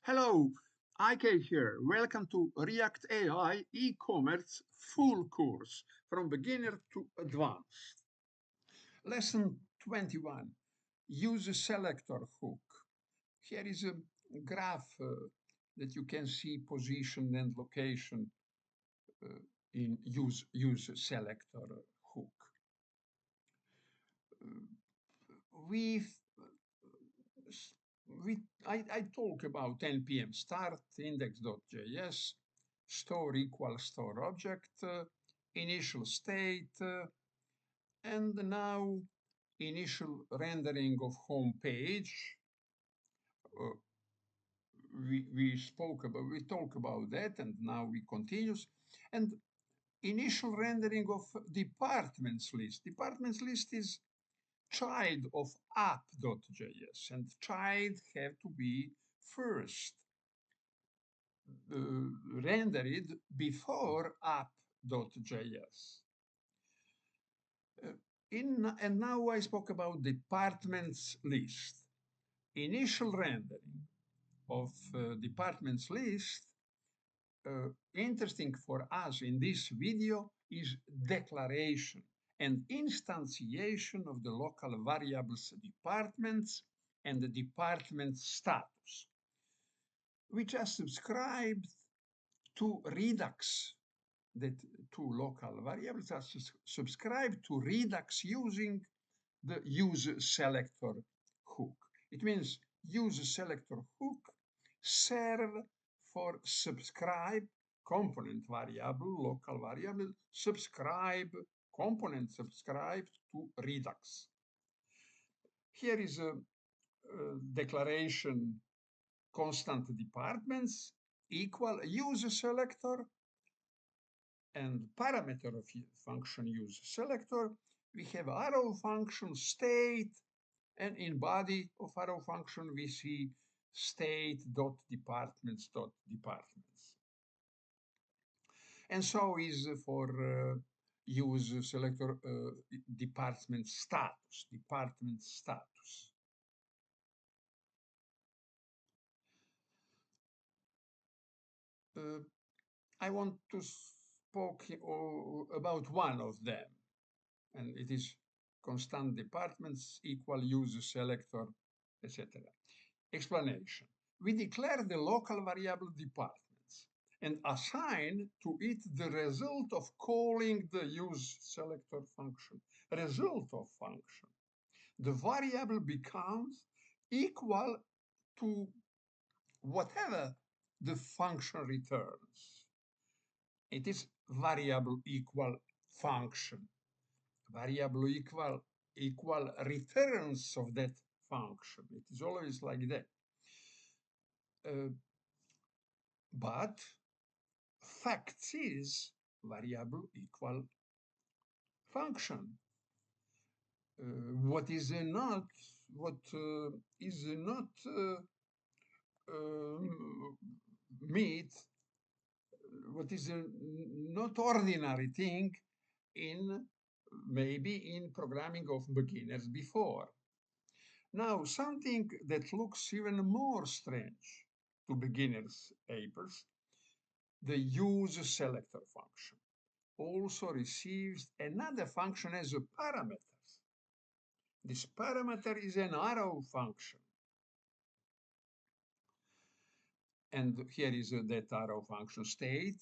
Hello, IK here. Welcome to React AI e-commerce full course from beginner to advanced. Lesson 21, use selector hook. Here is a graph that you can see position and location in use selector hook. we I talk about npm start index.js, store equal store object, initial state, and now initial rendering of home page. Uh, we talk about that, and now we continues. And initial rendering of departments list. Departments list is child of app.js, and child have to be first rendered before app.js. And now I spoke about departments list. Initial rendering of departments list, interesting for us in this video, is declaration and instantiation of the local variables departments and the department status. We just subscribed to Redux, that two local variables are subscribed to Redux using the useSelector hook. It means useSelector hook serve for subscribe component variable, local variable, subscribe component subscribe to Redux. Here is a declaration constant departments equal useSelector, and parameter of function useSelector. We have arrow function state, and in body of arrow function we see state.departments.departments. And so is for useSelector department status, department status. I want to speak about one of them, and it is constant departments equal useSelector, etc. Explanation. We declare the local variable departments and assign to it the result of calling the useSelector function. Result of function. The variable becomes equal to whatever the function returns. It is variable equal function. Variable equal returns of that function. It is always like that. But facts is variable equal function. What is not meet, what is a not ordinary thing in maybe in programming of beginners before. Now, something that looks even more strange to beginners apers, the useSelector function also receives another function as a parameter. This parameter is an arrow function. And here is that arrow function state.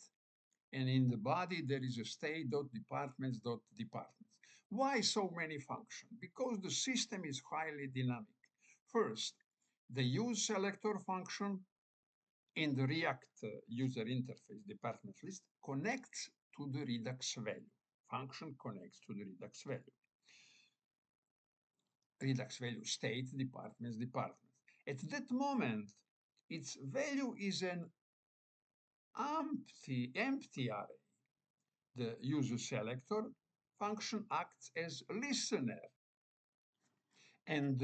And in the body, there is a state.departments.departments. Why so many functions? Because the system is highly dynamic. First, the useSelector function in the React user interface department list connects to the Redux value. Function connects to the Redux value. Redux value state departments. At that moment, its value is an empty array. The useSelector function acts as a listener. And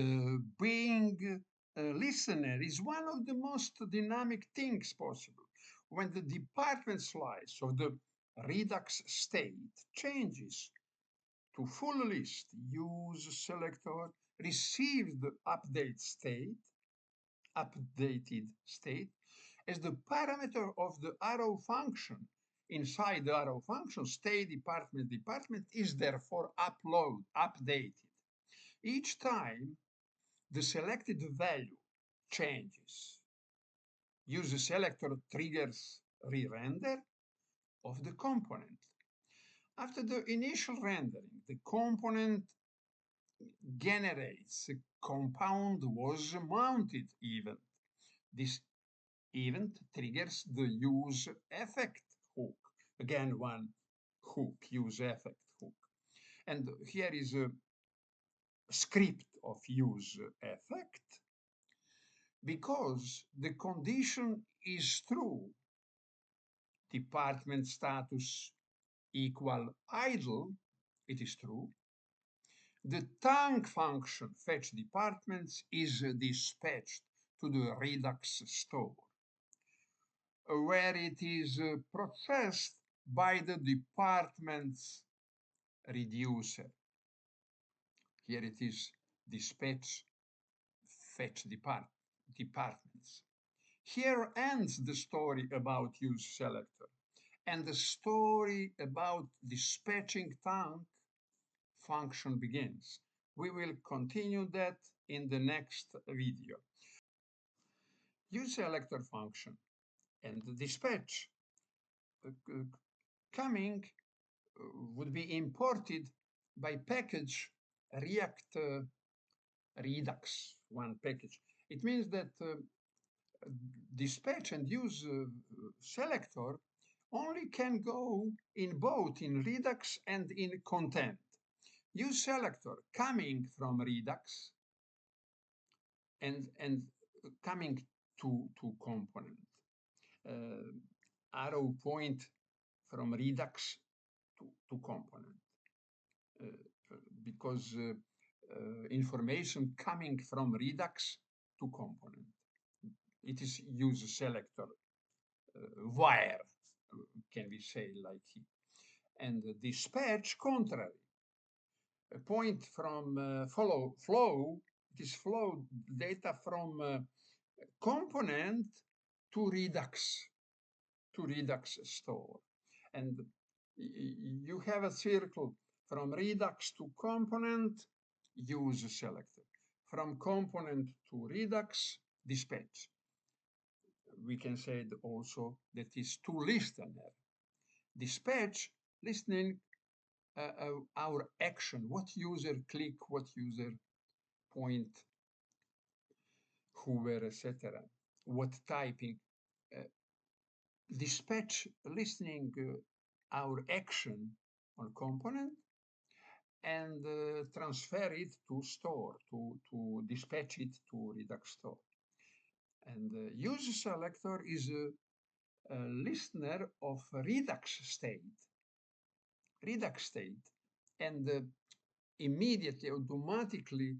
being a listener is one of the most dynamic things possible. When the department slice of the Redux state changes to full list, useSelector receives the update state updated state as the parameter of the arrow function. Inside the arrow function, state department is therefore updated. Each time the selected value changes, useSelector triggers re-render of the component. After the initial rendering, the component generates a compound was mounted event. This event triggers the use effect hook. Again, one hook, use effect hook. And here is a script of use effect. Because the condition is true, department status equal idle, it is true. The tank function fetch departments is dispatched to the Redux store, where it is processed by the department's reducer. Here it is dispatch fetch departments. Here ends the story about useSelector, and the story about dispatching tank function begins. We will continue that in the next video. useSelector function and the dispatch coming would be imported by package React Redux, one package. It means that dispatch and use selector only can go in both in Redux and in content. useSelector coming from Redux and coming to component. Arrow point from Redux to component. Because information coming from Redux to component. It is useSelector wire, can we say like it. And dispatch contrary. A point from flow, it is flow data from component to Redux store. And you have a circle from Redux to component, useSelector. From component to Redux, dispatch. We can say also that is to listener. Dispatch, listening our action, what user click, what user point, hover, etc. What typing. Dispatch, listening our action on component and transfer it to store, to dispatch it to Redux store. And useSelector is a listener of Redux state, and immediately, automatically,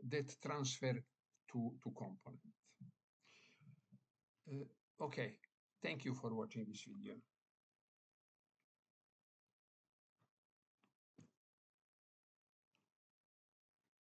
that transfer to component. Okay, thank you for watching this video.